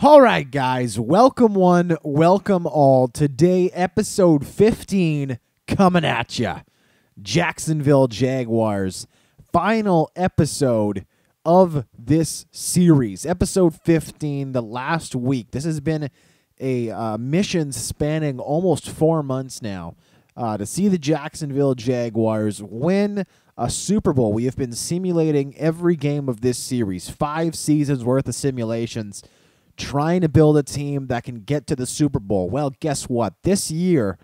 All right, guys, welcome one, welcome all. Today, episode 15 coming at ya. Jacksonville Jaguars, final episode of this series. Episode 15, the last week. This has been a mission spanning almost 4 months now to see the Jacksonville Jaguars win a Super Bowl. We have been simulating every game of this series, 5 seasons worth of simulations, trying to build a team that can get to the Super Bowl. Well, guess what? This year,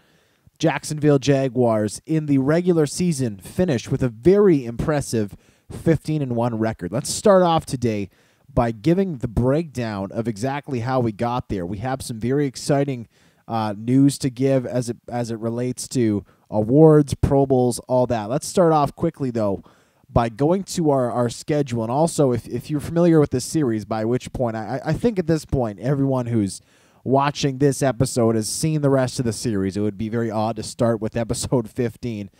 Jacksonville Jaguars in the regular season finished with a very impressive 15-1 record. Let's start off today by giving the breakdown of exactly how we got there. We have some very exciting news to give as it relates to awards, Pro Bowls, all that. Let's start off quickly, though, by going to our schedule. And also, if you're familiar with this series, by which point, I think at this point, everyone who's watching this episode has seen the rest of the series. It would be very odd to start with episode 15.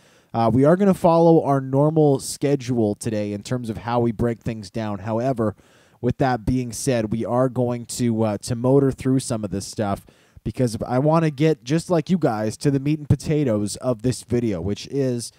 We are going to follow our normal schedule today in terms of how we break things down. However, with that being said, we are going to motor through some of this stuff because I want to get, just like you guys, to the meat and potatoes of this video, which is,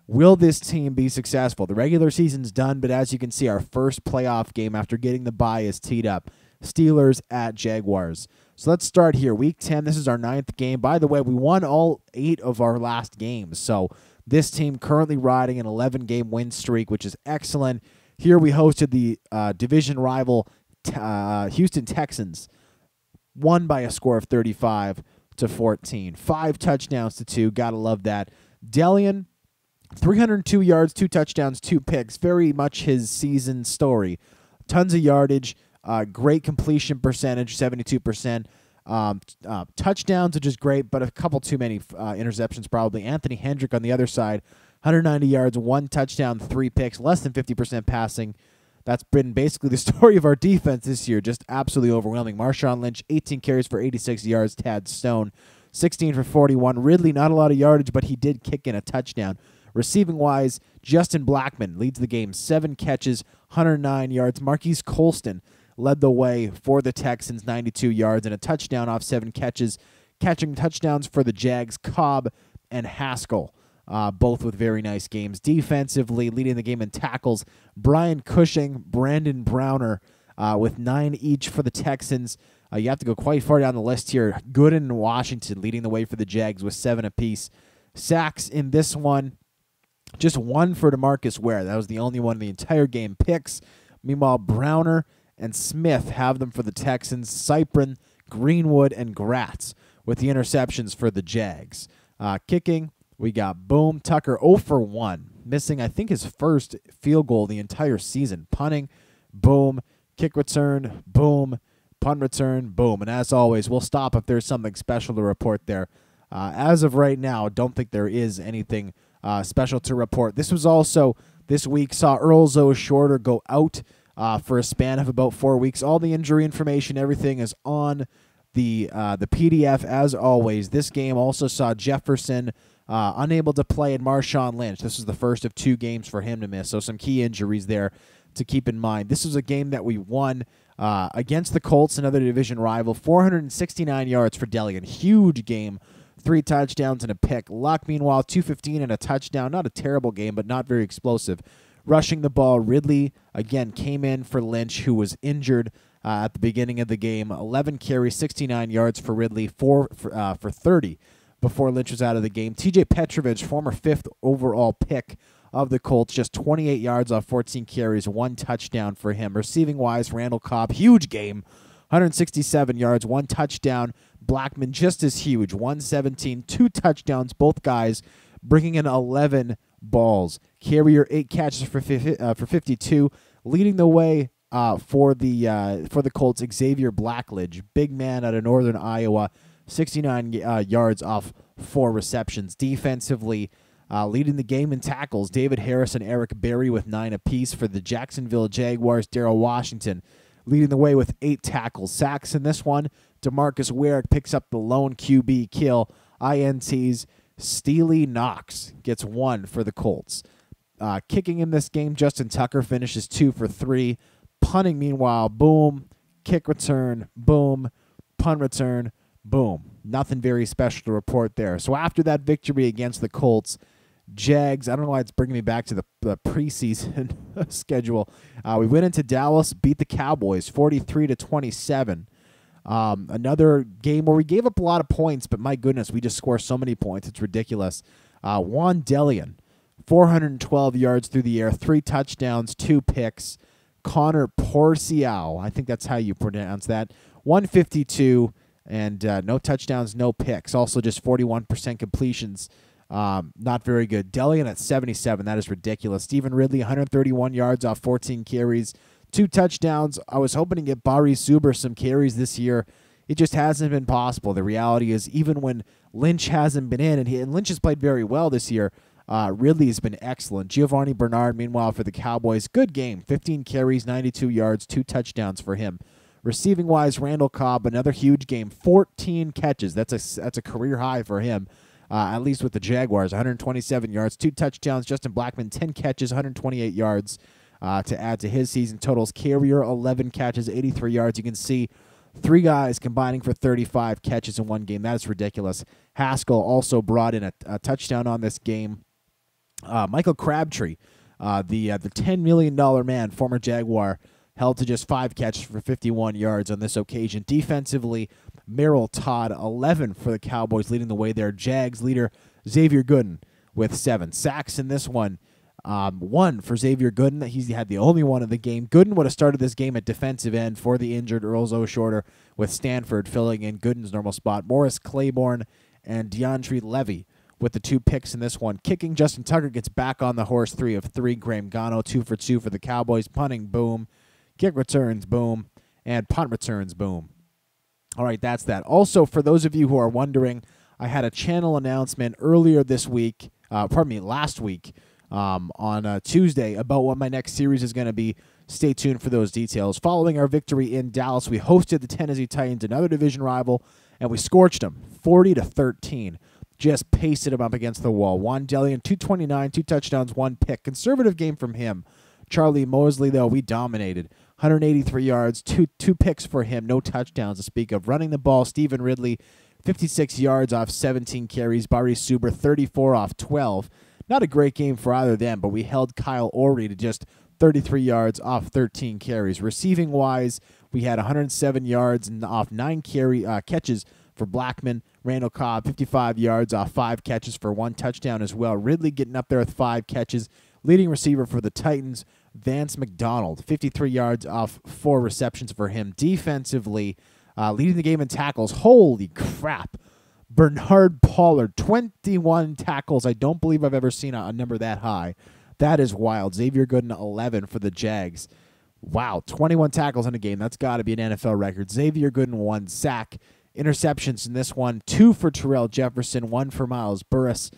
will this team be successful? The regular season's done, but as you can see, our first playoff game after getting the bye is teed up. Steelers at Jaguars. So let's start here. Week 10, this is our 9th game. By the way, we won all 8 of our last games. So this team currently riding an 11-game win streak, which is excellent. Here we hosted the division rival Houston Texans, won by a score of 35-14. 5 touchdowns to 2. Gotta love that. Delian, 302 yards, 2 touchdowns, 2 picks. Very much his season story. Tons of yardage, great completion percentage, 72%. Touchdowns, which is great, but a couple too many interceptions probably. Anthony Hendrick on the other side, 190 yards, 1 touchdown, 3 picks, less than 50% passing. That's been basically the story of our defense this year, just absolutely overwhelming. Marshawn Lynch, 18 carries for 86 yards. Tad Stone, 16 for 41. Ridley, not a lot of yardage, but he did kick in a touchdown. Receiving-wise, Justin Blackmon leads the game, 7 catches, 109 yards. Marquise Colston led the way for the Texans, 92 yards, and a touchdown off 7 catches. Catching touchdowns for the Jags, Cobb and Haskell, both with very nice games. Defensively, leading the game in tackles, Brian Cushing, Brandon Browner with 9 each for the Texans. You have to go quite far down the list here. Gooden and Washington leading the way for the Jags with 7 apiece. Sacks in this one, just 1 for DeMarcus Ware. That was the only one in the entire game. Picks, meanwhile, Browner and Smith have them for the Texans. Cyprin, Greenwood, and Gratz with the interceptions for the Jags. Kicking, we got Boom, Tucker 0 for 1, missing, I think, his first field goal the entire season. Punting, Boom. Kick return, Boom. Punt return, Boom. And as always, we'll stop if there's something special to report there. As of right now, don't think there is anything special to report. This was also, this week, saw Earl Zoe Shorter go out for a span of about 4 weeks. All the injury information, everything is on the PDF, as always. This game also saw Jefferson unable to play, and Marshawn Lynch. This was the first of 2 games for him to miss, so some key injuries there to keep in mind. This was a game that we won against the Colts, another division rival. 469 yards for Delian. Huge game. 3 touchdowns and a pick. Luck, meanwhile, 215 and a touchdown. Not a terrible game, but not very explosive. Rushing the ball, Ridley, again, came in for Lynch, who was injured at the beginning of the game. 11 carries, 69 yards for Ridley, 4 for 30 before Lynch was out of the game. TJ Petrovich, former 5th overall pick of the Colts, just 28 yards off 14 carries, 1 touchdown for him. Receiving-wise, Randall Cobb, huge game, 167 yards, 1 touchdown. Blackmon just as huge, 117, 2 touchdowns, both guys bringing in 11 balls. Carrier, 8 catches for 52, leading the way for the Colts. Xavier Blackledge, big man out of Northern Iowa, 69 yards off 4 receptions. Defensively, leading the game in tackles, David Harris and Eric Berry with 9 apiece for the Jacksonville Jaguars. Darrell Washington leading the way with 8 tackles. Sacks in this one, DeMarcus Ware picks up the lone QB kill. INTs, Steely Knox gets 1 for the Colts. Kicking in this game, Justin Tucker finishes 2 for 3. Punting, meanwhile, Boom, kick return, boom, punt return, boom. Nothing very special to report there. So after that victory against the Colts, Jags, I don't know why it's bringing me back to the preseason schedule. We went into Dallas, beat the Cowboys 43-27. Another game where we gave up a lot of points, but my goodness, we just score so many points. It's ridiculous. Juan Delian, 412 yards through the air, 3 touchdowns, 2 picks. Connor Porciao, I think that's how you pronounce that, 152, and no touchdowns, no picks. Also just 41% completions. Not very good. Delian at 77. That is ridiculous. Stephen Ridley, 131 yards off 14 carries, 2 touchdowns. I was hoping to get Bari Suber some carries this year. It just hasn't been possible. The reality is, even when Lynch hasn't been in, and Lynch has played very well this year, Ridley has been excellent. Giovanni Bernard, meanwhile, for the Cowboys, good game. 15 carries, 92 yards, 2 touchdowns for him. Receiving-wise, Randall Cobb, another huge game, 14 catches. That's a career high for him. At least with the Jaguars, 127 yards, 2 touchdowns. Justin Blackmon, 10 catches, 128 yards to add to his season totals. Carrier, 11 catches, 83 yards. You can see 3 guys combining for 35 catches in one game. That is ridiculous. Haskell also brought in a touchdown on this game. Michael Crabtree, the $10 million man, former Jaguar, held to just 5 catches for 51 yards on this occasion. Defensively, Merrill Todd, 11 for the Cowboys, leading the way there. Jags leader Xavier Gooden with 7 sacks in this one. 1 for Xavier Gooden. He had the only one of the game. Gooden would have started this game at defensive end for the injured Earl Shorter, with Stanford filling in Gooden's normal spot. Morris Claiborne and DeAndre Levy with the 2 picks in this one. Kicking, Justin Tucker gets back on the horse, 3 of 3. Graham Gano, 2 for 2 for the Cowboys. Punting, boom. Kick returns, boom. And punt returns, boom. All right, that's that. Also, for those of you who are wondering, I had a channel announcement earlier this week, last week, on Tuesday, about what my next series is going to be. Stay tuned for those details. Following our victory in Dallas, we hosted the Tennessee Titans, another division rival, and we scorched them 40-13. Just pasted him up against the wall. Juan Delian, 229, 2 touchdowns, 1 pick. Conservative game from him. Charlie Mosley, though, we dominated. 183 yards, two picks for him, no touchdowns to speak of. Running the ball, Stephen Ridley, 56 yards off 17 carries. Bari Suber, 34 off 12. Not a great game for either of them, but we held Kyle Orey to just 33 yards off 13 carries. Receiving-wise, we had 107 yards off 9 catches for Blackmon. Randall Cobb, 55 yards off 5 catches for 1 touchdown as well. Ridley getting up there with 5 catches. Leading receiver for the Titans, Vance McDonald, 53 yards off 4 receptions for him. Defensively, leading the game in tackles. Holy crap. Bernard Pollard, 21 tackles. I don't believe I've ever seen a number that high. That is wild. Xavier Gooden, 11 for the Jags. Wow, 21 tackles in a game. That's got to be an NFL record. Xavier Gooden, 1 sack. Interceptions in this one, 2 for Terrell Jefferson, 1 for Miles Burris.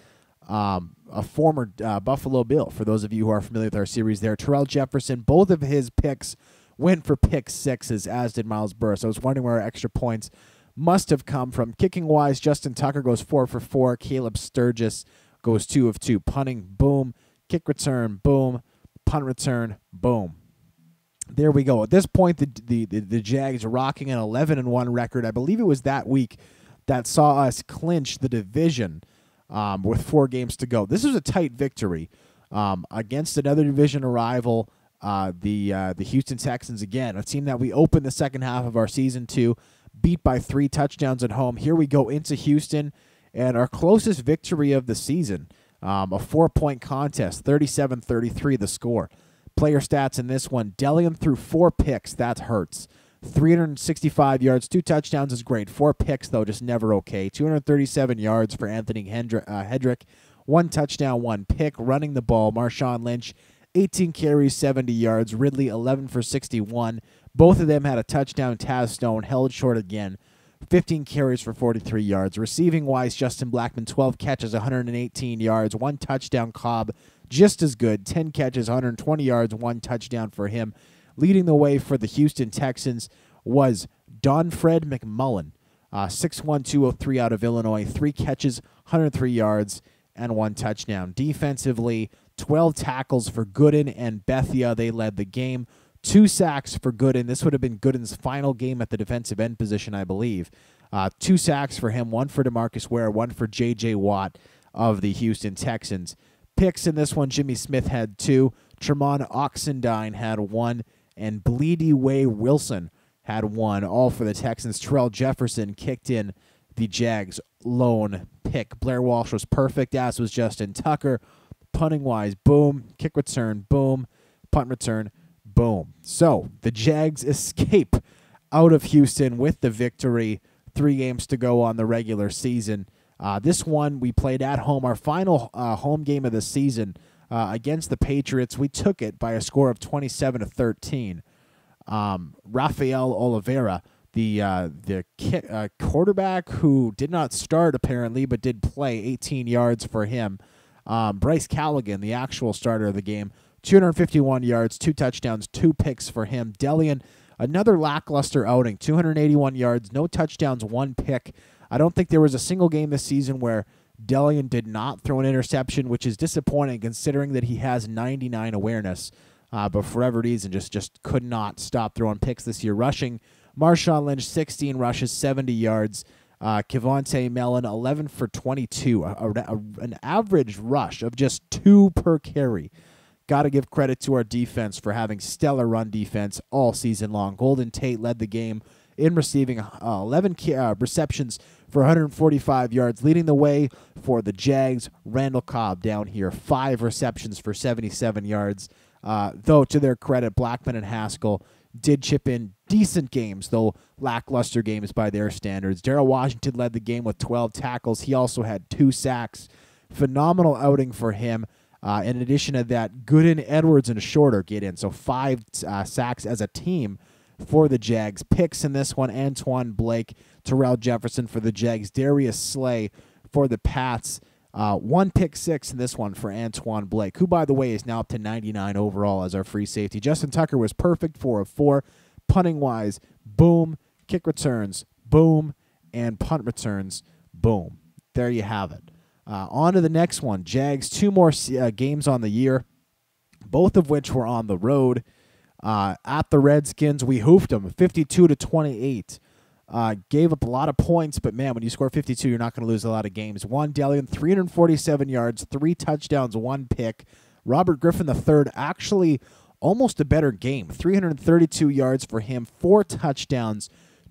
A former Buffalo Bill, for those of you who are familiar with our series there. Terrell Jefferson, both of his picks went for pick 6s, as did Miles Burris. I was wondering where our extra points must have come from. Kicking-wise, Justin Tucker goes 4 for 4. Caleb Sturgis goes 2 of 2. Punting, boom. Kick return, boom. Punt return, boom. There we go. At this point, the Jags are rocking an 11-1 record. I believe it was that week that saw us clinch the division with 4 games to go. This was a tight victory against another division rival, the Houston Texans again, a team that we opened the second half of our season to, beat by 3 touchdowns at home. Here we go into Houston, and our closest victory of the season, a 4-point contest, 37-33 the score. Player stats in this one, Delian threw 4 picks. That hurts. 365 yards, 2 touchdowns is great. 4 picks, though, just never okay. 237 yards for Anthony Hedrick. 1 touchdown, 1 pick. Running the ball, Marshawn Lynch, 18 carries, 70 yards. Ridley, 11 for 61. Both of them had a touchdown. Taz Stone held short again. 15 carries for 43 yards. Receiving-wise, Justin Blackmon, 12 catches, 118 yards. 1 touchdown. Cobb, just as good. 10 catches, 120 yards, 1 touchdown for him. Leading the way for the Houston Texans was Donfred McMullen, 6'1", 203 out of Illinois, 3 catches, 103 yards, and 1 touchdown. Defensively, 12 tackles for Gooden and Bethia. They led the game. 2 sacks for Gooden. This would have been Gooden's final game at the defensive end position, I believe. 2 sacks for him, 1 for DeMarcus Ware, 1 for J.J. Watt of the Houston Texans. Picks in this one, Jimmy Smith had 2, Tremont Oxendine had 1, and Bleedy Way Wilson had 1, all for the Texans. Terrell Jefferson kicked in the Jags' lone pick. Blair Walsh was perfect, as was Justin Tucker. Punting-wise, boom. Kick return, boom. Punt return, boom. So the Jags escape out of Houston with the victory. 3 games to go on the regular season. This one we played at home, our final home game of the season against the Patriots. We took it by a score of 27-13. Rafael Oliveira, the quarterback who did not start apparently but did play, 18 yards for him. Bryce Callaghan, the actual starter of the game, 251 yards, 2 touchdowns, 2 picks for him. Delian, another lackluster outing, 281 yards, no touchdowns, 1 pick. I don't think there was a single game this season where Delian did not throw an interception, which is disappointing considering that he has 99 awareness. But for whatever reason, just could not stop throwing picks this year. Rushing, Marshawn Lynch, 16 rushes, 70 yards. Kevontae Mellon, 11 for 22. An average rush of just 2 per carry. Got to give credit to our defense for having stellar run defense all season long. Golden Tate led the game in receiving 11 receptions for 145 yards. Leading the way for the Jags, Randall Cobb down here, 5 receptions for 77 yards. Though, to their credit, Blackman and Haskell did chip in decent games, though lackluster games by their standards. Darrell Washington led the game with 12 tackles. He also had 2 sacks. Phenomenal outing for him. In addition to that, Gooden, Edwards, and Shorter get in. So 5 sacks as a team for the Jags. Picks in this one, Antoine Blake, Terrell Jefferson for the Jags, Darius Slay for the Pats. 1 pick 6 in this one for Antoine Blake, who, by the way, is now up to 99 overall as our free safety. Justin Tucker was perfect, 4 of 4. Punting-wise, boom. Kick returns, boom. And punt returns, boom. There you have it. On to the next one. Jags, 2 more games on the year, both of which were on the road. At the Redskins, we hoofed them 52-28. Gave up a lot of points, but man, when you score 52, you're not going to lose a lot of games. Juan Delian, 347 yards, 3 touchdowns, 1 pick. Robert Griffin III, actually almost a better game, 332 yards for him, 4 touchdowns,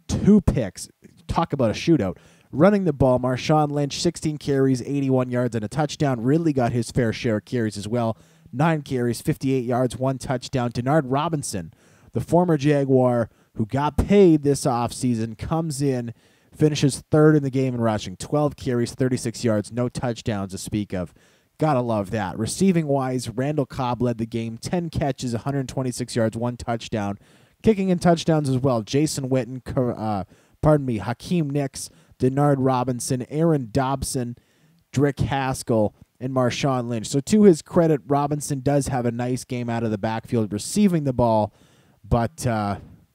2 picks. Talk about a shootout. Running the ball, Marshawn Lynch, 16 carries, 81 yards, and a touchdown. Ridley got his fair share of carries as well. 9 carries, 58 yards, 1 touchdown. Denard Robinson, the former Jaguar who got paid this offseason, comes in, finishes 3rd in the game in rushing. 12 carries, 36 yards, no touchdowns to speak of. Gotta love that. Receiving-wise, Randall Cobb led the game. 10 catches, 126 yards, 1 touchdown. Kicking in touchdowns as well. Jason Witten, Hakeem Nicks, Denard Robinson, Aaron Dobson, Drick Haskell, and Marshawn Lynch. So to his credit, Robinson does have a nice game out of the backfield receiving the ball, but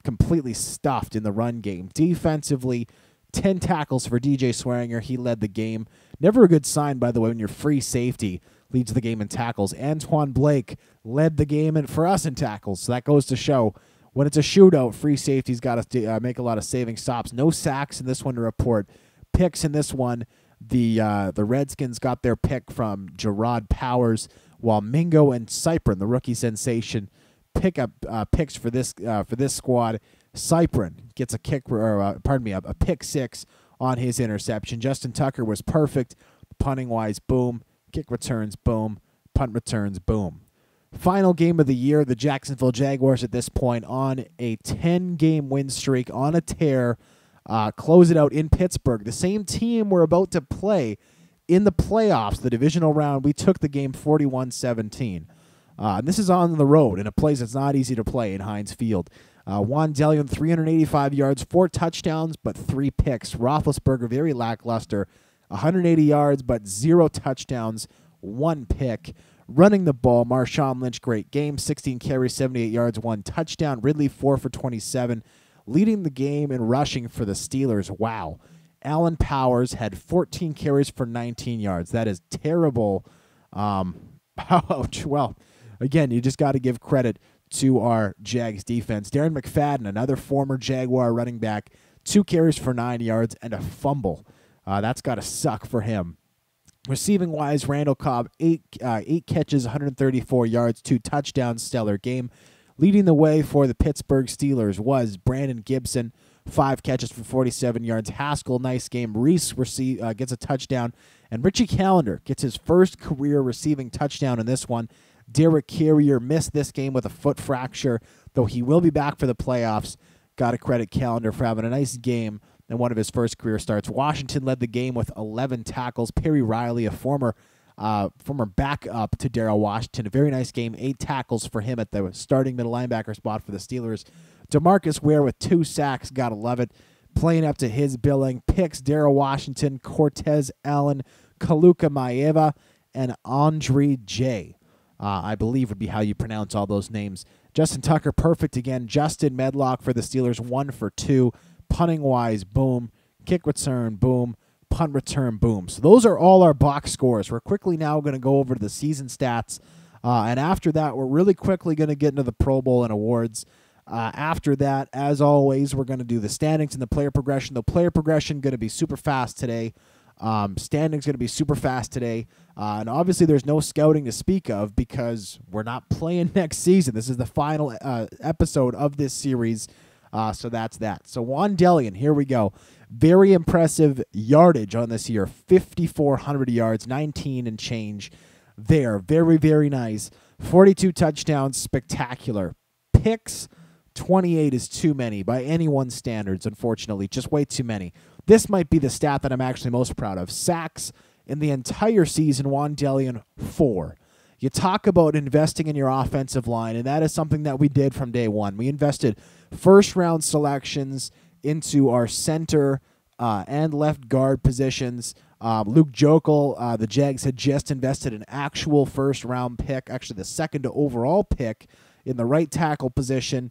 completely stuffed in the run game. Defensively, 10 tackles for DJ Swearinger. He led the game. Never a good sign, by the way, when your free safety leads the game in tackles. Antoine Blake led the game for us in tackles. So that goes to show when it's a shootout, free safety's got to make a lot of saving stops. No sacks in this one to report. Picks in this one. The Redskins got their pick from Gerard Powers, while Mingo and Cyprin, the rookie sensation, pick up picks for this squad. Cyprin gets a pick 6 on his interception. Justin Tucker was perfect, punting wise, boom. Kick returns, boom. Punt returns, boom. Final game of the year, the Jacksonville Jaguars at this point on a 10-game win streak, on a tear. Close it out in Pittsburgh. The same team we're about to play in the playoffs, the divisional round. We took the game 41-17. And this is on the road in a place that's not easy to play in Heinz Field. Juan Delian, 385 yards, 4 touchdowns, but 3 picks. Roethlisberger, very lackluster, 180 yards, but 0 touchdowns, 1 pick. Running the ball, Marshawn Lynch, great game, 16 carries, 78 yards, 1 touchdown. Ridley, 4 for 27. Leading the game in rushing for the Steelers. Wow. Allen Powers had 14 carries for 19 yards. That is terrible. Ouch. Well, again, you just got to give credit to our Jags defense. Darren McFadden, another former Jaguar running back, 2 carries for 9 yards and a fumble. That's got to suck for him. Receiving-wise, Randall Cobb, 8 catches, 134 yards, 2 touchdowns, stellar game. Leading the way for the Pittsburgh Steelers was Brandon Gibson, 5 catches for 47 yards. Haskell, nice game. Reese gets a touchdown. And Richie Callender gets his first career receiving touchdown in this one. Derek Carrier missed this game with a foot fracture, though he will be back for the playoffs. Got to credit Callender for having a nice game and one of his first career starts. Washington led the game with 11 tackles. Perry Riley, a former backup to Darrell Washington, a very nice game. 8 tackles for him at the starting middle linebacker spot for the Steelers. DeMarcus Ware with 2 sacks, got to love it. Playing up to his billing. Picks Darrell Washington, Cortez Allen, Kaluka Maeva, and Andre J. I believe would be how you pronounce all those names. Justin Tucker, perfect again. Justin Medlock for the Steelers, 1 for 2. Punting-wise, boom. Kick return, boom. Punt return, boom. So those are all our box scores. We're quickly now going to go over the season stats. And after that, we're really quickly going to get into the Pro Bowl and awards. After that, as always, we're going to do the standings and the player progression. The player progression going to be super fast today. Standings going to be super fast today. And obviously there's no scouting to speak of because we're not playing next season. This is the final episode of this series. So that's that. So Wan'Dalian, here we go. Very impressive yardage on this year. 5,400 yards, 19 and change there. Very, very nice. 42 touchdowns, spectacular. Picks, 28 is too many by anyone's standards, unfortunately. Just way too many. This might be the stat that I'm actually most proud of. Sacks in the entire season, Wan'Dalian, 4. You talk about investing in your offensive line, and that is something that we did from day one. We invested first-round selections into our center and left guard positions. Luke Jokel, the Jags had just invested an actual first-round pick, actually the second overall pick in the right tackle position.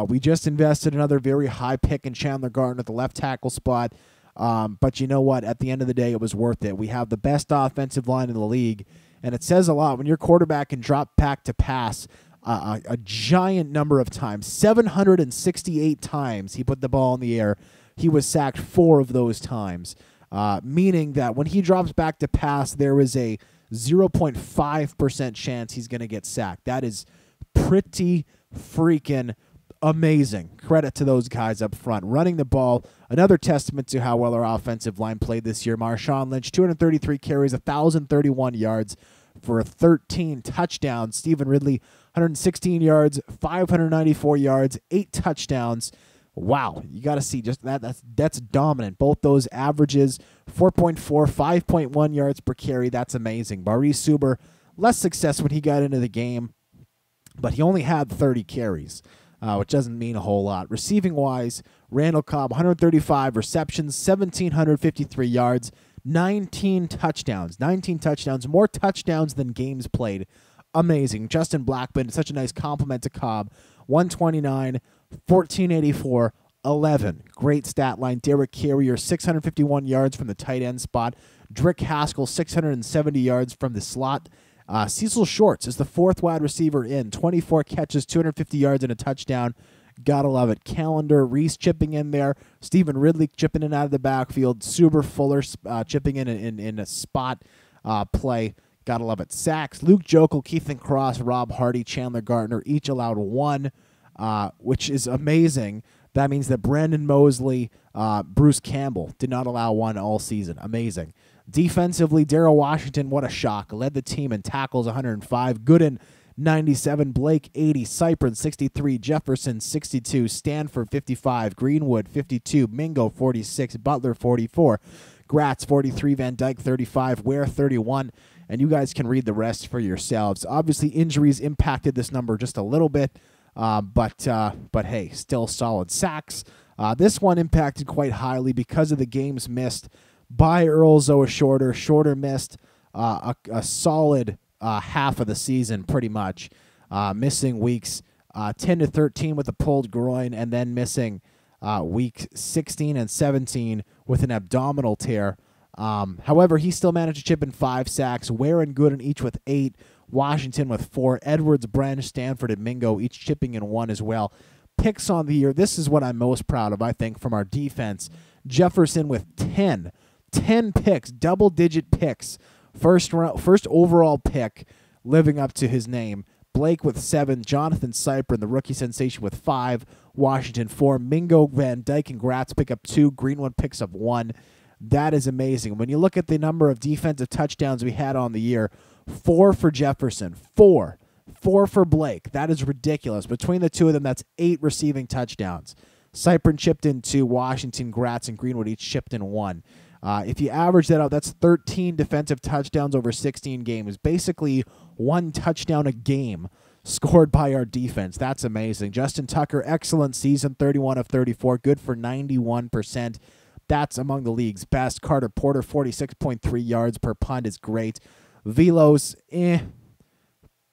We just invested another very high pick in Chandler Garden at the left tackle spot. But you know what? At the end of the day, it was worth it. We have the best offensive line in the league, and it says a lot when your quarterback can drop back to pass a giant number of times. 768 times he put the ball in the air. He was sacked 4 of those times, meaning that when he drops back to pass, there is a 0.5% chance he's going to get sacked. That is pretty freaking amazing. Credit to those guys up front. Running the ball, another testament to how well our offensive line played this year. Marshawn Lynch, 233 carries, 1,031 yards for 13 touchdowns. Stephen Ridley, 116 yards, 594 yards, 8 touchdowns. Wow, you got to see just that. That's dominant. Both those averages, 4.4, 5.1 yards per carry. That's amazing. Maurice Suber, less success when he got into the game, but he only had 30 carries. Which doesn't mean a whole lot. Receiving-wise, Randall Cobb, 135 receptions, 1,753 yards, 19 touchdowns. 19 touchdowns, more touchdowns than games played. Amazing. Justin Blackman, such a nice compliment to Cobb. 129, 1484, 11. Great stat line. Derek Carrier, 651 yards from the tight end spot. Drick Haskell, 670 yards from the slot. Cecil Shorts is the 4th wide receiver in. 24 catches, 250 yards, and a touchdown. Gotta love it. Callender, Reese chipping in there. Stephen Ridley chipping in out of the backfield. Suber Fuller chipping in a spot play. Gotta love it. Sacks, Luke Jokel, Keithan Cross, Rob Hardy, Chandler Gardner each allowed 1, which is amazing. That means that Brandon Mosley, Bruce Campbell did not allow 1 all season. Amazing. Defensively, Darrell Washington, what a shock. Led the team in tackles, 105. Gooden, 97. Blake, 80. Cyprin, 63. Jefferson, 62. Stanford, 55. Greenwood, 52. Mingo, 46. Butler, 44. Gratz, 43. Van Dyke, 35. Ware, 31. And you guys can read the rest for yourselves. Obviously, injuries impacted this number just a little bit, but hey, still solid. Sacks, this one impacted quite highly because of the games missed by Earl Zoa Shorter. Shorter missed a solid half of the season, pretty much, missing weeks 10 to 13 with a pulled groin, and then missing week 16 and 17 with an abdominal tear. However, he still managed to chip in 5 sacks. Ware and Gooden each with 8. Washington with 4. Edwards, Branch, Stanford, and Mingo each chipping in 1 as well. Picks on the year. This is what I'm most proud of, I think, from our defense. Jefferson with 10 picks, double-digit picks. First overall pick, living up to his name. Blake with 7, Jonathan Cyprin, the rookie sensation, with 5, Washington 4, Mingo, Van Dyke, and Gratz pick up 2, Greenwood picks up 1. That is amazing. When you look at the number of defensive touchdowns we had on the year, 4 for Jefferson, 4 for Blake. That is ridiculous. Between the two of them, that's 8 receiving touchdowns. Cyprin chipped in 2, Washington, Gratz, and Greenwood each chipped in 1. If you average that out, that's 13 defensive touchdowns over 16 games. Basically, 1 touchdown a game scored by our defense. That's amazing. Justin Tucker, excellent season, 31 of 34, good for 91%. That's among the league's best. Carter Porter, 46.3 yards per punt is great. Velos,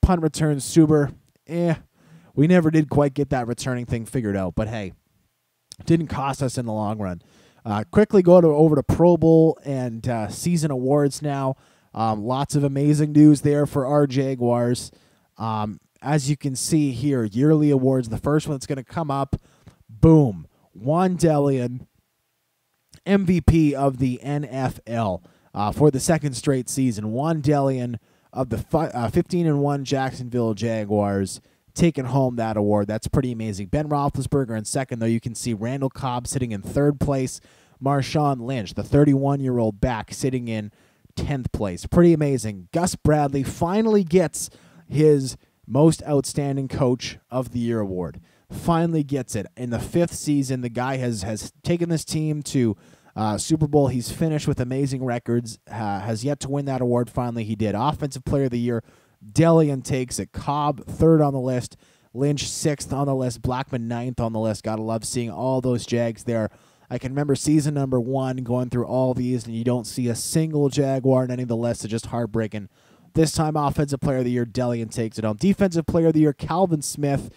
Punt returns, Suber, We never did quite get that returning thing figured out, but hey, it didn't cost us in the long run. Quickly go over to Pro Bowl and season awards now. Lots of amazing news there for our Jaguars. As you can see here, yearly awards. The first one that's going to come up, boom, Juan Delian, MVP of the NFL for the second straight season. Juan Delian of the 15-1 Jacksonville Jaguars taking home that award. That's pretty amazing. Ben Roethlisberger in second, though. You can see Randall Cobb sitting in third place. Marshawn Lynch, the 31-year-old back, sitting in 10th place. Pretty amazing. Gus Bradley finally gets his most outstanding coach of the year award. Finally gets it. In the 5th season, the guy has taken this team to Super Bowl. He's finished with amazing records. Has yet to win that award. Finally, he did. Offensive Player of the Year, Delian takes it. Cobb, 3rd on the list. Lynch, 6th on the list. Blackman, 9th on the list. Gotta love seeing all those Jags there. I can remember season number 1 going through all these, and you don't see a single Jaguar in any of the lists. It's just heartbreaking. This time, Offensive Player of the Year, Delian takes it home. Defensive Player of the Year, Calvin Smith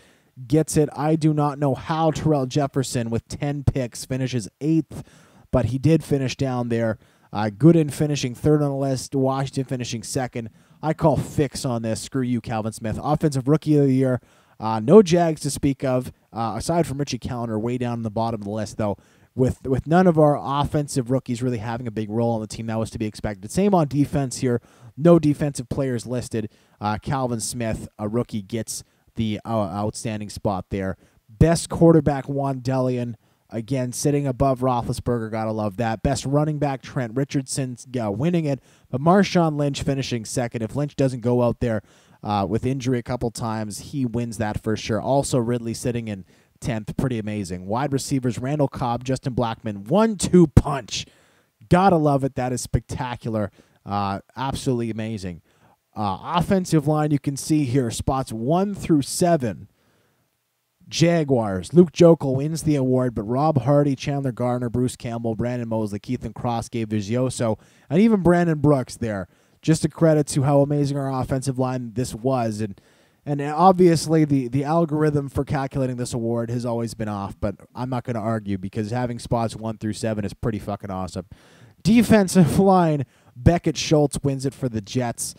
gets it. I do not know how Terrell Jefferson, with 10 picks, finishes 8th, but he did finish down there. Gooden finishing 3rd on the list. Washington finishing 2nd. I call fix on this. Screw you, Calvin Smith. Offensive Rookie of the Year, no Jags to speak of, aside from Richie Callender, way down in the bottom of the list, though. With none of our offensive rookies really having a big role on the team, that was to be expected. Same on defense here. No defensive players listed. Calvin Smith, a rookie, gets the outstanding spot there. Best quarterback, Juan Delian, again, sitting above Roethlisberger. Gotta love that. Best running back, Trent Richardson, winning it. But Marshawn Lynch finishing 2nd. If Lynch doesn't go out there with injury a couple times, he wins that for sure. Also, Ridley sitting in 10th. Pretty amazing. Wide receivers, Randall Cobb, Justin Blackman, 1-2 punch. Gotta love it. That is spectacular. Absolutely amazing. Offensive line, you can see here, spots 1 through 7. Jaguars. Luke Jokel wins the award, but Rob Hardy, Chandler Gardner, Bruce Campbell, Brandon Mosley, Keithan Cross, Gabe Vizioso, and even Brandon Brooks there. Just a credit to how amazing our offensive line this was. And obviously the algorithm for calculating this award has always been off, but I'm not going to argue because having spots 1 through 7 is pretty fucking awesome. Defensive line, Beckett Schultz wins it for the Jets.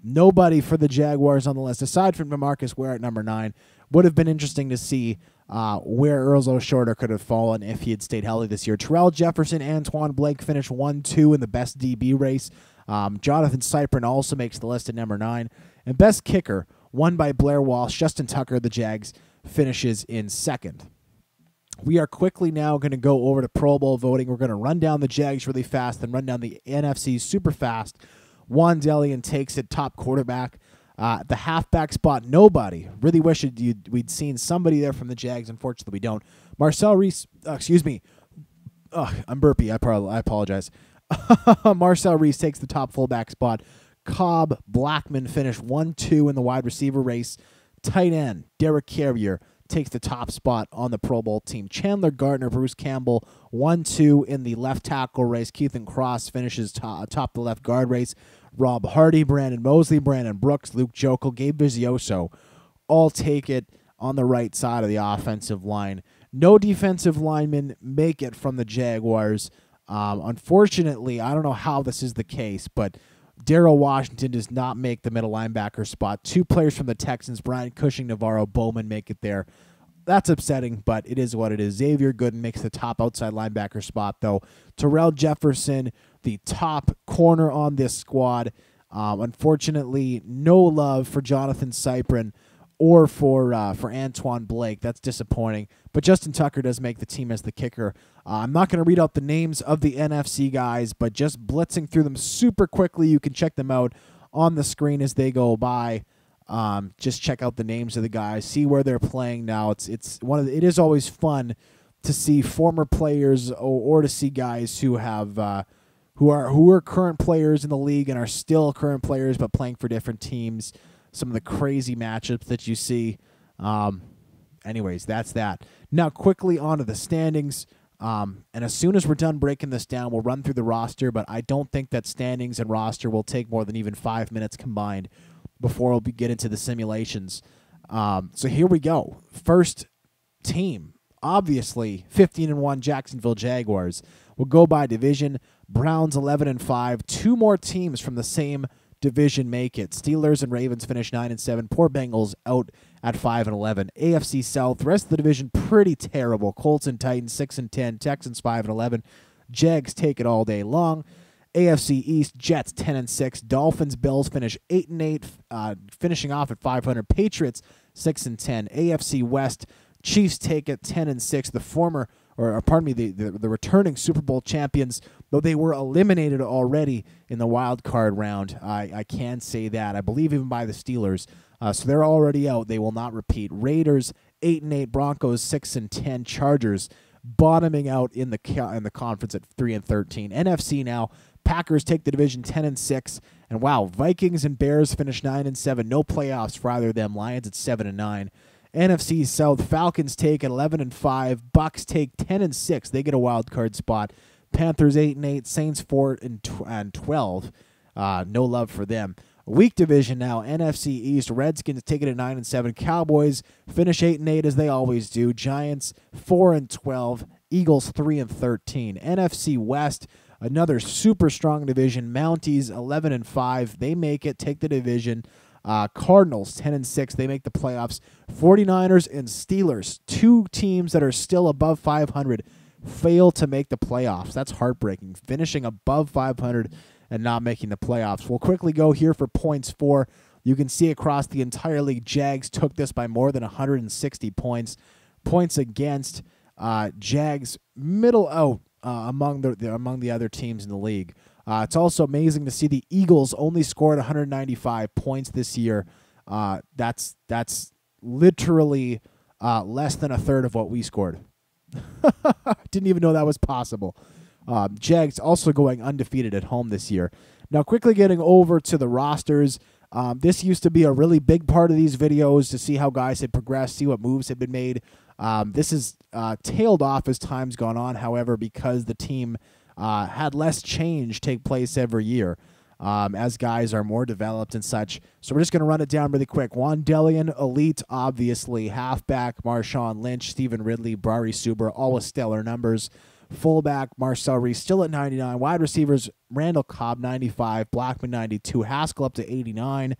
Nobody for the Jaguars on the list, aside from DeMarcus Ware at number 9. Would have been interesting to see where Earl Shorter could have fallen if he had stayed healthy this year. Terrell Jefferson, Antoine Blake finished 1-2 in the best DB race. Jonathan Cyprin also makes the list at number 9. And best kicker, won by Blair Walsh. Justin Tucker, the Jags, finishes in 2nd. We are quickly now going to go over to Pro Bowl voting. We're going to run down the Jags really fast, then run down the NFC super fast. Juan Delian takes it, top quarterback. The halfback spot, nobody. Really wish we'd seen somebody there from the Jags. Unfortunately, we don't. Marcel Reese, excuse me. I'm burpy. I apologize. Marcel Reese takes the top fullback spot. Cobb, Blackman finish 1-2 in the wide receiver race. Tight end, Derek Carrier takes the top spot on the Pro Bowl team. Chandler Gardner, Bruce Campbell, 1-2 in the left tackle race. Keithan Cross finishes top the left guard race. Rob Hardy, Brandon Mosley, Brandon Brooks, Luke Jokel, Gabe Vizioso all take it on the right side of the offensive line. No defensive linemen make it from the Jaguars. Unfortunately, I don't know how this is the case, but Darrell Washington does not make the middle linebacker spot. 2 players from the Texans, Brian Cushing, Navarro Bowman, make it there. That's upsetting, but it is what it is. Xavier Gooden makes the top outside linebacker spot, though. Terrell Jefferson, the top corner on this squad. Unfortunately, no love for Jonathan Cyprin or for Antoine Blake. That's disappointing. But Justin Tucker does make the team as the kicker. I'm not going to read out the names of the NFC guys, but just blitzing through them super quickly. You can check them out on the screen as they go by. Just check out the names of the guys, see where they're playing now. It is always fun to see former players or to see guys who have who are current players in the league and are still current players but playing for different teams. Some of the crazy matchups that you see. Anyways, that's that. Now, quickly onto the standings. And as soon as we're done breaking this down, we'll run through the roster, but I don't think that standings and roster will take more than even 5 minutes combined before we'll get into the simulations. So here we go. First team, obviously, 15-1 Jacksonville Jaguars. We'll go by division. Browns 11-5. 2 more teams from the same division make it. Steelers and Ravens finish 9-7. Poor Bengals out at 5-11. AFC South, the rest of the division pretty terrible. Colts and Titans 6-10. Texans 5-11. Jags take it all day long. AFC East, Jets 10-6. Dolphins, Bills finish 8-8, finishing off at 500. Patriots 6-10. AFC West, Chiefs take it 10-6. The returning Super Bowl champions, though they were eliminated already in the wild card round. I can say that. I believe even by the Steelers. So they're already out. They will not repeat. Raiders 8-8. Broncos 6-10. Chargers bottoming out in the conference at 3-13. NFC now. Packers take the division 10-6. And wow, Vikings and Bears finish 9-7. No playoffs for either of them. Lions at 7-9. NFC South, Falcons take 11-5. Bucks take 10-6. They get a wild card spot. Panthers 8-8. Saints 4-12. No love for them. Weak division now. NFC East, Redskins take it at 9-7. Cowboys finish 8-8 as they always do. Giants 4-12. Eagles 3-13. NFC West, another super strong division. Mounties 11-5. They make it. Take the division. Cardinals 10-6. They make the playoffs. 49ers and Steelers, 2 teams that are still above 500, fail to make the playoffs. That's heartbreaking. Finishing above 500 and not making the playoffs. We'll quickly go here for points for. You can see across the entire league, Jags took this by more than 160 points. Points against, Jags middle out among the other teams in the league. It's also amazing to see the Eagles only scored 195 points this year. That's literally less than a third of what we scored. Didn't even know that was possible. Jags also going undefeated at home this year. Now, quickly getting over to the rosters. This used to be a really big part of these videos to see how guys had progressed, see what moves had been made. This has tailed off as time's gone on, however, because the team had less change take place every year as guys are more developed and such. So we're just going to run it down really quick. Wandelian, elite, obviously. Halfback, Marshawn Lynch, Stephen Ridley, Bari Suber, all with stellar numbers. Fullback, Marcel Reese, still at 99. Wide receivers, Randall Cobb, 95. Blackman, 92. Haskell up to 89.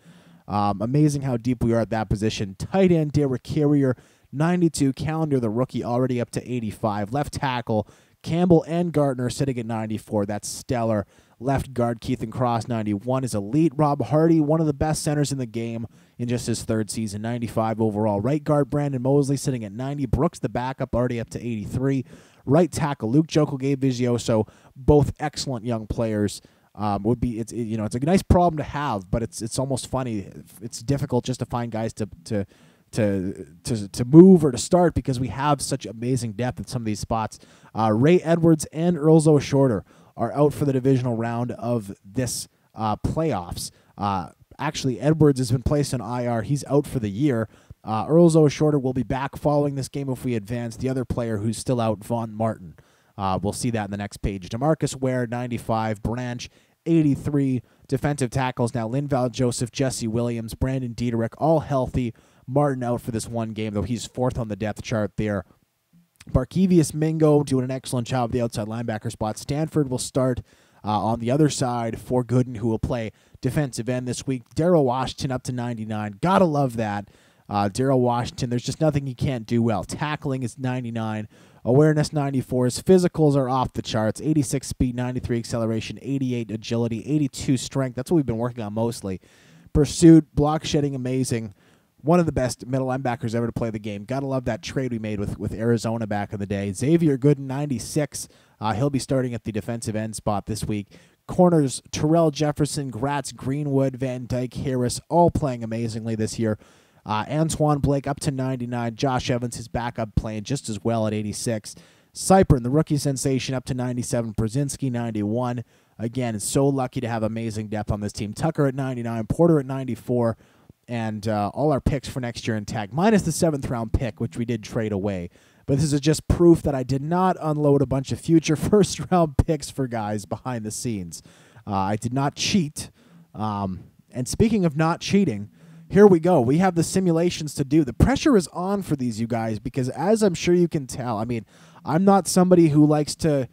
Amazing how deep we are at that position. Tight end, Derek Carrier, 92. Calendar, the rookie, already up to 85. Left tackle, Campbell and Gardner sitting at 94. That's stellar. Left guard, Keithan Cross, 91, is elite. Rob Hardy, one of the best centers in the game in just his 3rd season, 95 overall. Right guard, Brandon Mosley, sitting at 90. Brooks, the backup, already up to 83. Right tackle, Luke Jokel, Gabe Vizioso, both excellent young players. It's a nice problem to have, but it's almost funny. It's difficult just to find guys to move or to start because we have such amazing depth at some of these spots. Ray Edwards and Earlzo Shorter are out for the divisional round of this playoffs. Actually, Edwards has been placed on IR. He's out for the year. Earlzo Shorter will be back following this game if we advance. The other player who's still out, Vaughn Martin. We'll see that in the next page. DeMarcus Ware, 95. Branch, 83. Defensive tackles now Linval Joseph, Jesse Williams, Brandon Dieterich, all healthy. Martin out for this one game, though he's 4th on the depth chart there. Barkevius Mingo doing an excellent job of the outside linebacker spot. Stanford will start on the other side for Gooden, who will play defensive end this week. Darryl Washington up to 99. Gotta love that. Darryl Washington, there's just nothing he can't do well. Tackling is 99. Awareness 94. His physicals are off the charts. 86 speed, 93 acceleration, 88 agility, 82 strength. That's what we've been working on mostly. Pursuit, block shedding, amazing. One of the best middle linebackers ever to play the game. Gotta love that trade we made with Arizona back in the day. Xavier Gooden, 96. He'll be starting at the defensive end spot this week. Corners, Terrell Jefferson, Gratz, Greenwood, Van Dyke, Harris, all playing amazingly this year. Antoine Blake up to 99. Josh Evans, his backup, playing just as well at 86. Cypern, the rookie sensation, up to 97. Brzezinski, 91. Again, so lucky to have amazing depth on this team. Tucker at 99. Porter at 94. And all our picks for next year intact, minus the 7th-round pick, which we did trade away. But this is just proof that I did not unload a bunch of future first-round picks for guys behind the scenes. I did not cheat. And speaking of not cheating, here we go. We have the simulations to do. The pressure is on for these, you guys, because as I'm sure you can tell, I mean, I'm not somebody who likes to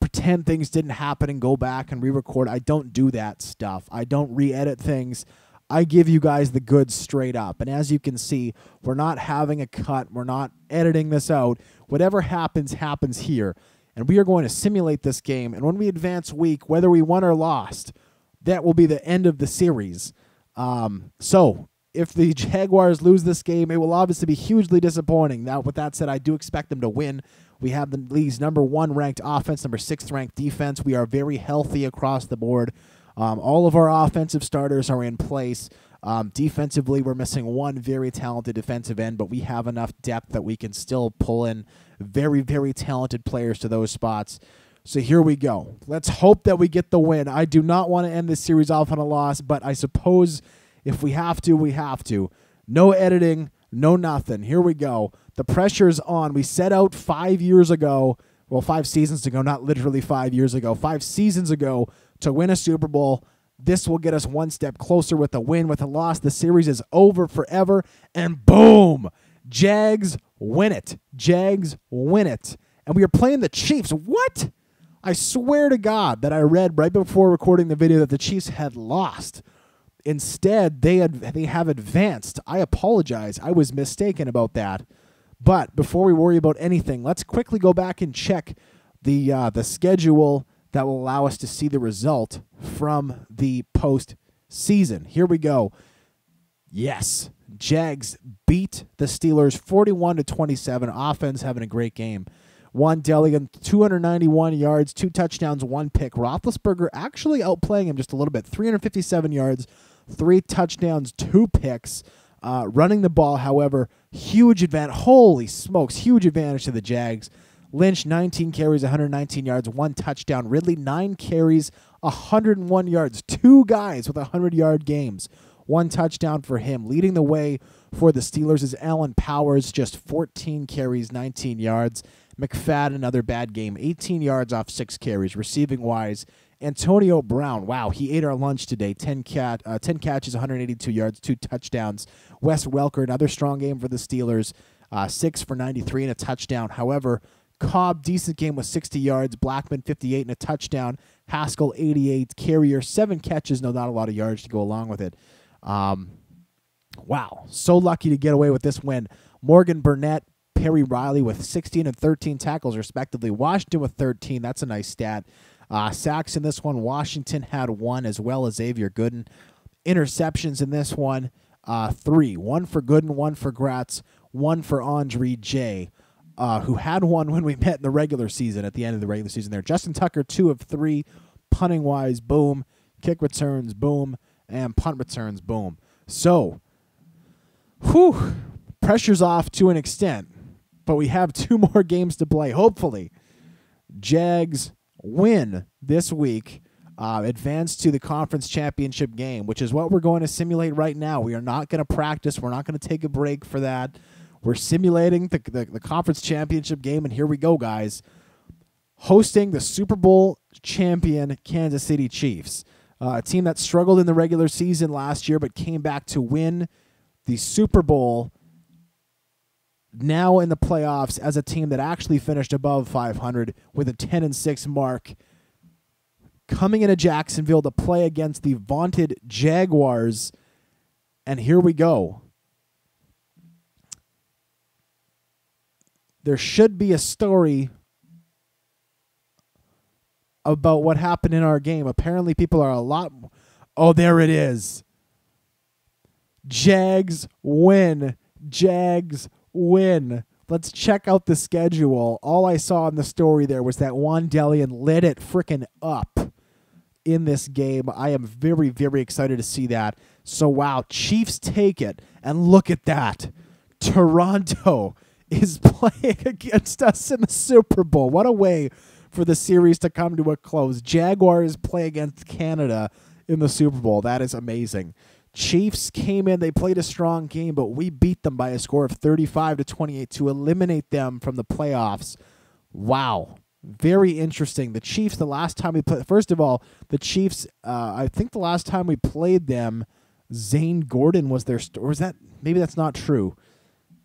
pretend things didn't happen and go back and re-record. I don't do that stuff. I don't re-edit things. I give you guys the goods straight up. And as you can see, we're not having a cut. We're not editing this out. Whatever happens, happens here. And we are going to simulate this game. And when we advance week, whether we won or lost, that will be the end of the series. So if the Jaguars lose this game, it will obviously be hugely disappointing. Now, with that said, I do expect them to win. We have the league's number 1 ranked offense, number 6th ranked defense. We are very healthy across the board. All of our offensive starters are in place. Defensively, we're missing one very talented defensive end, but we have enough depth that we can still pull in very, very talented players to those spots. So here we go. Let's hope that we get the win. I do not want to end this series off on a loss, but I suppose if we have to, we have to. No editing, no nothing. Here we go. The pressure's on. We set out 5 years ago, well, 5 seasons ago, not literally 5 years ago, 5 seasons ago, to win a Super Bowl. This will get us one step closer with a win. With a loss, the series is over forever. And boom, Jags win it. Jags win it. And we are playing the Chiefs. What? I swear to God that I read right before recording the video that the Chiefs had lost. Instead, they have advanced. I apologize. I was mistaken about that. But before we worry about anything, let's quickly go back and check the schedule that will allow us to see the result from the postseason. Here we go. Yes, Jags beat the Steelers 41-27. Offense having a great game. One Deligan, 291 yards, 2 touchdowns, 1 pick. Roethlisberger actually outplaying him just a little bit. 357 yards, 3 touchdowns, 2 picks. Running the ball, however, huge advantage. Holy smokes, huge advantage to the Jags. Lynch, 19 carries, 119 yards, 1 touchdown. Ridley, 9 carries, 101 yards. 2 guys with 100-yard games. 1 touchdown for him. Leading the way for the Steelers is Allen Powers, just 14 carries, 19 yards. McFadden, another bad game, 18 yards off 6 carries. Receiving-wise, Antonio Brown, wow, he ate our lunch today. 10 catches, 182 yards, 2 touchdowns. Wes Welker, another strong game for the Steelers, 6 for 93 and a touchdown. However, Cobb, decent game with 60 yards. Blackman, 58 and a touchdown. Haskell, 88. Carrier, 7 catches. No, not a lot of yards to go along with it. Wow, so lucky to get away with this win. Morgan Burnett, Perry Riley with 16 and 13 tackles, respectively. Washington with 13. That's a nice stat. Sacks in this one, Washington had 1, as well as Xavier Gooden. Interceptions in this one, 3. 1 for Gooden, 1 for Gratz, 1 for Andre J., who had 1 when we met in the regular season, at the end of the regular season there. Justin Tucker, 2 of 3. Punting-wise, boom. Kick returns, boom. And punt returns, boom. So, pressure's off to an extent. But we have 2 more games to play, hopefully. Jags win this week, advance to the conference championship game, which is what we're going to simulate right now. We are not going to practice. We're not going to take a break for that. We're simulating the conference championship game, and here we go, guys. Hosting the Super Bowl champion Kansas City Chiefs, a team that struggled in the regular season last year but came back to win the Super Bowl now in the playoffs as a team that actually finished above 500 with a 10-6 mark. coming into Jacksonville to play against the vaunted Jaguars. And here we go. There should be a story about what happened in our game. Apparently people are a lot... Oh, there it is. Jags win. Jags win. Let's check out the schedule. All I saw in the story there was that Wan'Dalian lit it freaking up in this game. I am very, very excited to see that. So, wow, Chiefs take it. And look at that. Toronto is playing against us in the Super Bowl. What a way for the series to come to a close. Jaguars play against Canada in the Super Bowl. That is amazing. Chiefs came in, they played a strong game, but we beat them by a score of 35-28 to eliminate them from the playoffs. Wow. Very interesting. The Chiefs, the last time we played, first of all, the Chiefs, I think the last time we played them, Zane Gordon was their, or was that, maybe that's not true.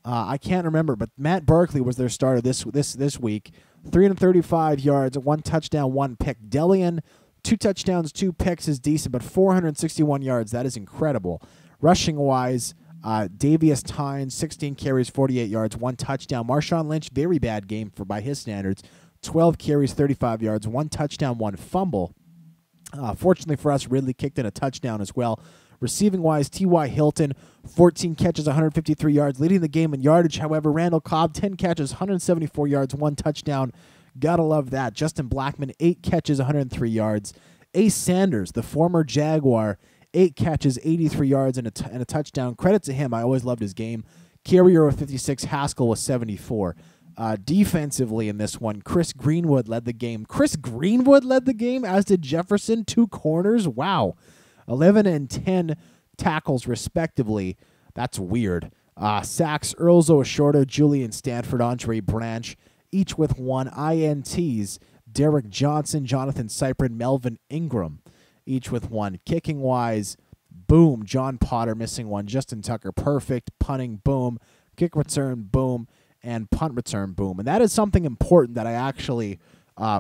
I can't remember, but Matt Barkley was their starter this week. 335 yards, 1 touchdown, 1 pick. Delian, 2 touchdowns, 2 picks is decent, but 461 yards, that is incredible. Rushing-wise, Davius Tynes, 16 carries, 48 yards, 1 touchdown. Marshawn Lynch, very bad game by his standards. 12 carries, 35 yards, 1 touchdown, 1 fumble. Fortunately for us, Ridley kicked in a touchdown as well. Receiving-wise, T.Y. Hilton, 14 catches, 153 yards, leading the game in yardage. However, Randall Cobb, 10 catches, 174 yards, 1 touchdown. Gotta love that. Justin Blackman, 8 catches, 103 yards. Ace Sanders, the former Jaguar, 8 catches, 83 yards, and a touchdown. Credit to him. I always loved his game. Carrier with 56, Haskell with 74. Defensively in this one, Chris Greenwood led the game. Chris Greenwood led the game, as did Jefferson, 2 corners. Wow. 11 and 10 tackles, respectively. That's weird. Sacks, Earl Zoashorta, Julian Stanford, Andre Branch, each with 1. INTs, Derek Johnson, Jonathan Cyprin, Melvin Ingram, each with 1. Kicking-wise, boom, John Potter missing 1. Justin Tucker, perfect. Punting, boom. Kick return, boom. And punt return, boom. And that is something important that I actually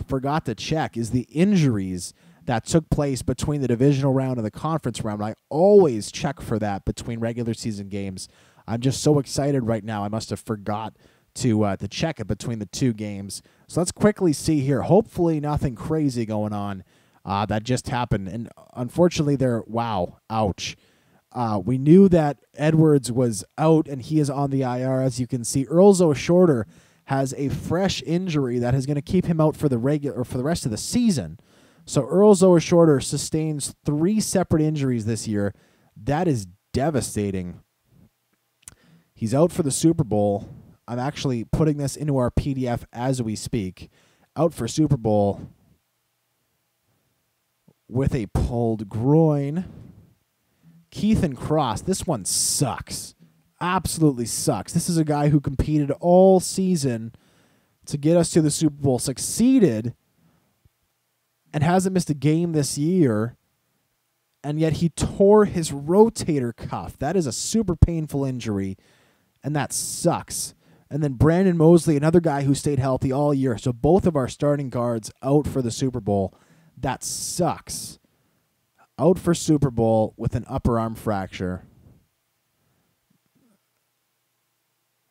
forgot to check, is the injuries that took place between the divisional round and the conference round. I always check for that between regular season games. I'm just so excited right now. I must have forgot to check it between the 2 games. So let's quickly see here. Hopefully nothing crazy going on that just happened. And unfortunately, wow, ouch. We knew that Edwards was out, and he is on the IR, as you can see. Earl Zoashorter has a fresh injury that is going to keep him out for the rest of the season. So Earl Zoashorter sustains 3 separate injuries this year. That is devastating. He's out for the Super Bowl. I'm actually putting this into our PDF as we speak. Out for Super Bowl with a pulled groin. Keithan Cross, this one sucks. Absolutely sucks. This is a guy who competed all season to get us to the Super Bowl, succeeded, and hasn't missed a game this year, and yet he tore his rotator cuff. That is a super painful injury, and that sucks. And then Brandon Mosley, another guy who stayed healthy all year. So both of our starting guards out for the Super Bowl. That sucks. Out for Super Bowl with an upper arm fracture.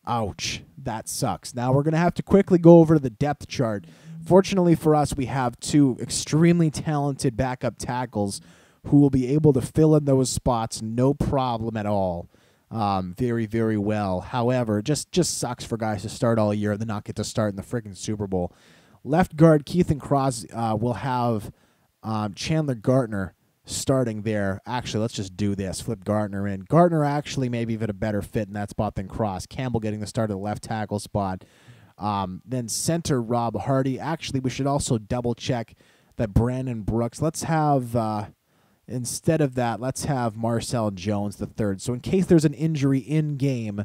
Ouch. That sucks. Now we're going to have to quickly go over to the depth chart. Fortunately for us, we have 2 extremely talented backup tackles who will be able to fill in those spots no problem at all. Very, very well. However, just sucks for guys to start all year and then not get to start in the freaking Super Bowl. Left guard Keithan Cross will have Chandler Gartner starting there. Actually, let's just do this. Flip Gartner in. Gartner actually maybe even a better fit in that spot than Cross. Campbell getting the start of the left tackle spot. Then center Rob Hardy. Actually, we should also double check that Brandon Brooks. Let's have, instead of that, let's have Marcel Jones the third. So in case there's an injury in game,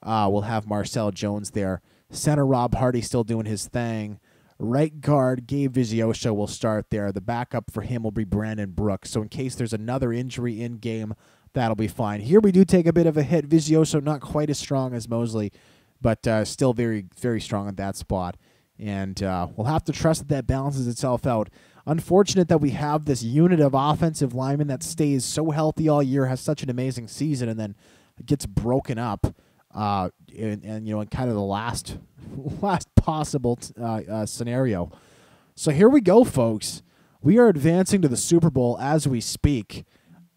we'll have Marcel Jones there. Center Rob Hardy still doing his thing. Right guard Gabe Vizioso will start there. The backup for him will be Brandon Brooks. So in case there's another injury in game, that'll be fine. Here we do take a bit of a hit. Vizioso not quite as strong as Mosley, but still very, very strong at that spot. And we'll have to trust that balances itself out. unfortunate that we have this unit of offensive linemen that stays so healthy all year, has such an amazing season, and then gets broken up in kind of the last possible scenario. So here we go, folks. We are advancing to the Super Bowl as we speak.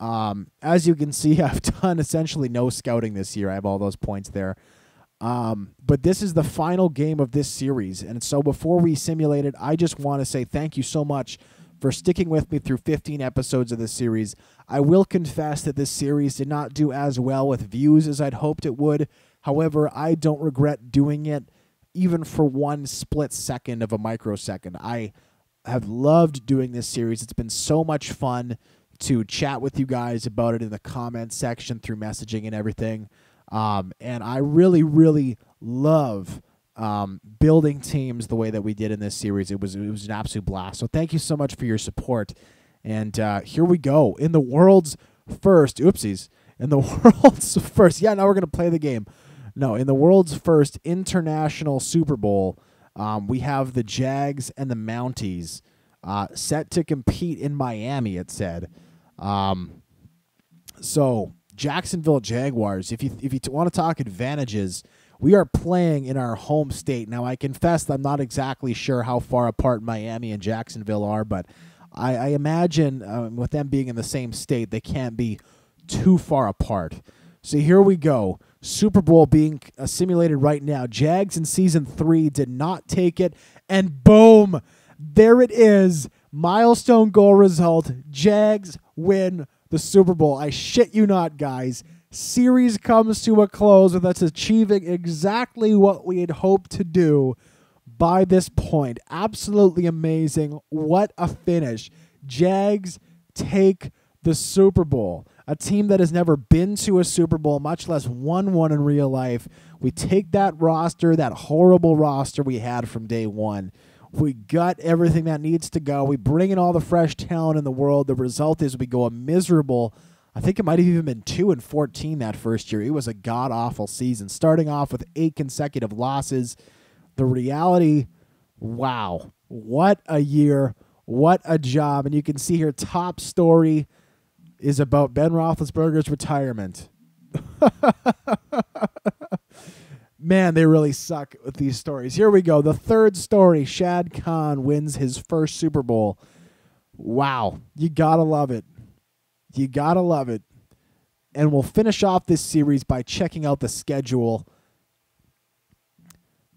As you can see, I've done essentially no scouting this year. I have all those points there. But this is the final game of this series. And so before we simulate it, I just want to say thank you so much for sticking with me through 15 episodes of this series. I will confess that this series did not do as well with views as I'd hoped it would. However, I don't regret doing it even for one split second of a microsecond. I have loved doing this series. It's been so much fun to chat with you guys about it in the comments section through messaging and everything. And I really, really love building teams the way that we did in this series. It was an absolute blast. So thank you so much for your support. And here we go. In the world's first, in the world's first, now we're going to play the game. No, in the world's first international Super Bowl, we have the Jags and the Mounties set to compete in Miami, it said. So Jacksonville Jaguars, if you want to talk advantages, we are playing in our home state. Now, I confess that I'm not exactly sure how far apart Miami and Jacksonville are, but I imagine with them being in the same state, they can't be too far apart. So here we go. Super Bowl being simulated right now. Jags in Season 3 did not take it, and boom, there it is. Milestone goal result. Jags win the Super Bowl. I shit you not, guys. Series comes to a close with us achieving exactly what we had hoped to do by this point. Absolutely amazing. What a finish. Jags take the Super Bowl. A team that has never been to a Super Bowl, much less won one in real life. We take that roster, that horrible roster we had from day one. We got everything that needs to go. We bring in all the fresh talent in the world. The result is we go a miserable, I think it might have even been 2-14 that first year. It was a god-awful season, starting off with 8 consecutive losses. The reality, wow, what a year, what a job. And you can see here, top story is about Ben Roethlisberger's retirement. Man, they really suck with these stories. Here we go. The third story, Shad Khan wins his first Super Bowl. Wow. You got to love it. You got to love it. And we'll finish off this series by checking out the schedule.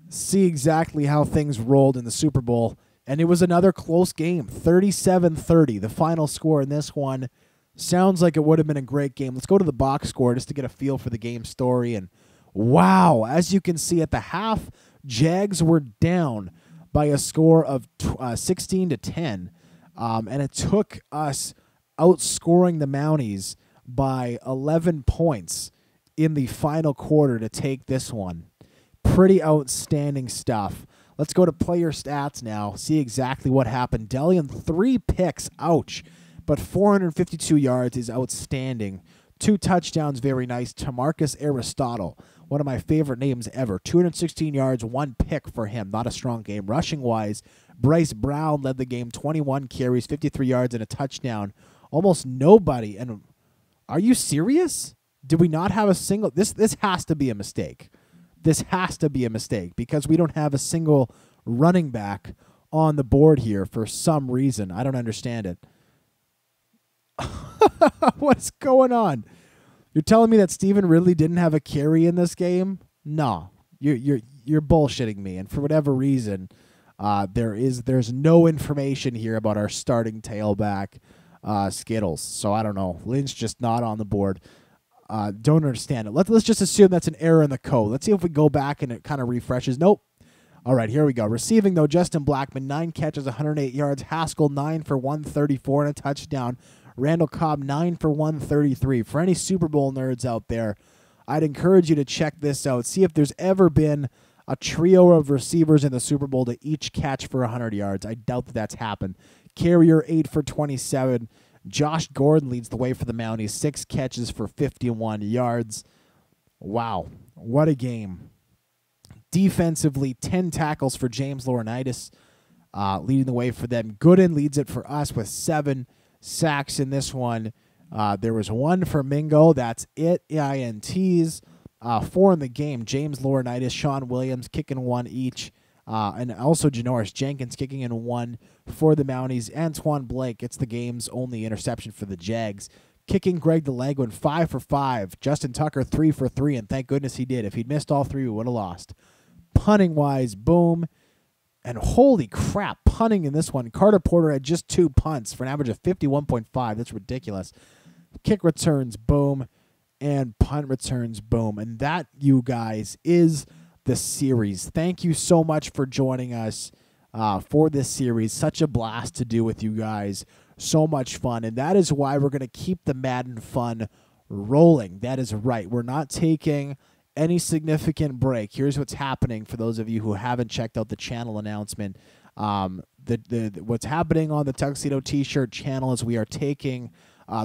See exactly how things rolled in the Super Bowl. And it was another close game, 37-30. The final score in this one sounds like it would have been a great game. Let's go to the box score just to get a feel for the game story. And wow, as you can see at the half, Jags were down by a score of 16-10. And it took us outscoring the Mounties by 11 points in the final quarter to take this one. Pretty outstanding stuff. Let's go to player stats now, see exactly what happened. Delian, 3 picks, ouch, but 452 yards is outstanding. 2 touchdowns, very nice. Tamarcus Aristotle, one of my favorite names ever. 216 yards, 1 pick for him. Not a strong game. Rushing-wise, Bryce Brown led the game, 21 carries, 53 yards, and a touchdown. Almost nobody. And are you serious? Did we not have a single? This has to be a mistake. This has to be a mistake because we don't have a single running back on the board here for some reason. I don't understand it. What's going on? You're telling me that Stephen Ridley didn't have a carry in this game? No, you're bullshitting me. And for whatever reason, there's no information here about our starting tailback, Skittles. So I don't know. Lynch just not on the board. Don't understand it. Let's just assume that's an error in the code. Let's see if we go back and it kind of refreshes. Nope. All right, here we go. Receiving, though, Justin Blackman, 9 catches, 108 yards. Haskell, 9 for 134 and a touchdown. Randall Cobb, 9 for 133. For any Super Bowl nerds out there, I'd encourage you to check this out. See if there's ever been a trio of receivers in the Super Bowl to each catch for 100 yards. I doubt that that's happened. Carrier, 8 for 27. Josh Gordon leads the way for the Mounties, 6 catches for 51 yards. Wow, what a game. Defensively, 10 tackles for James Laurinaitis. leading the way for them. Gooden leads it for us with 7 sacks in this one. There was 1 for Mingo. That's it. INTs. 4 in the game. James Laurinaitis, Sean Williams kicking 1 each. And also Janoris Jenkins kicking in 1 for the Mounties. Antoine Blake gets the game's only interception for the Jags. Kicking Greg DeLanguin 5 for 5. Justin Tucker 3 for 3, and thank goodness he did. If he'd missed all 3, we would have lost. Punting-wise, boom. And holy crap, punting in this one. Carter Porter had just 2 punts for an average of 51.5. That's ridiculous. Kick returns, boom. And punt returns, boom. And that, you guys, is the series. Thank you so much for joining us for this series. Such a blast to do with you guys. So much fun. And that is why we're going to keep the Madden fun rolling. That is right. We're not taking any significant break. Here's what's happening for those of you who haven't checked out the channel announcement. What's happening on the Tuxedo T-Shirt channel is we are taking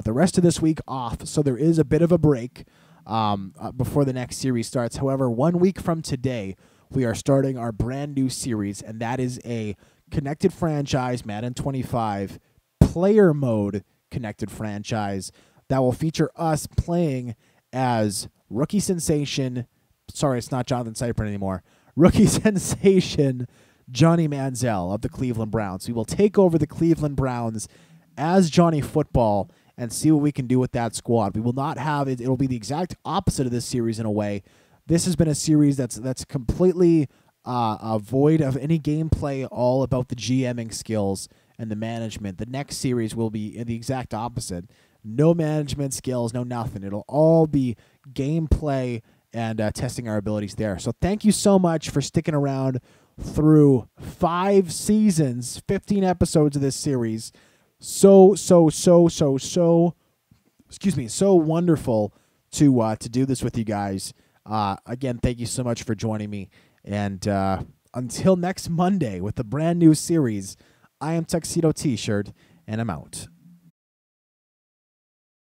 the rest of this week off. So there is a bit of a break before the next series starts. However, 1 week from today, we are starting our brand new series, and that is a connected franchise, Madden 25, player mode connected franchise that will feature us playing as rookie sensation. Sorry, it's not Jonathan Cyprin anymore. Rookie sensation Johnny Manziel of the Cleveland Browns. We will take over the Cleveland Browns as Johnny Football and see what we can do with that squad. We will not have it. It'll be the exact opposite of this series in a way. This has been a series that's completely void of any gameplay, all about the GMing skills and the management. The next series will be the exact opposite. No management skills, no nothing. It'll all be gameplay and testing our abilities there. So thank you so much for sticking around through 5 seasons, 15 episodes of this series. So wonderful to do this with you guys. Again, thank you so much for joining me. And until next Monday with a brand new series, I am Tuxedo T-Shirt, and I'm out.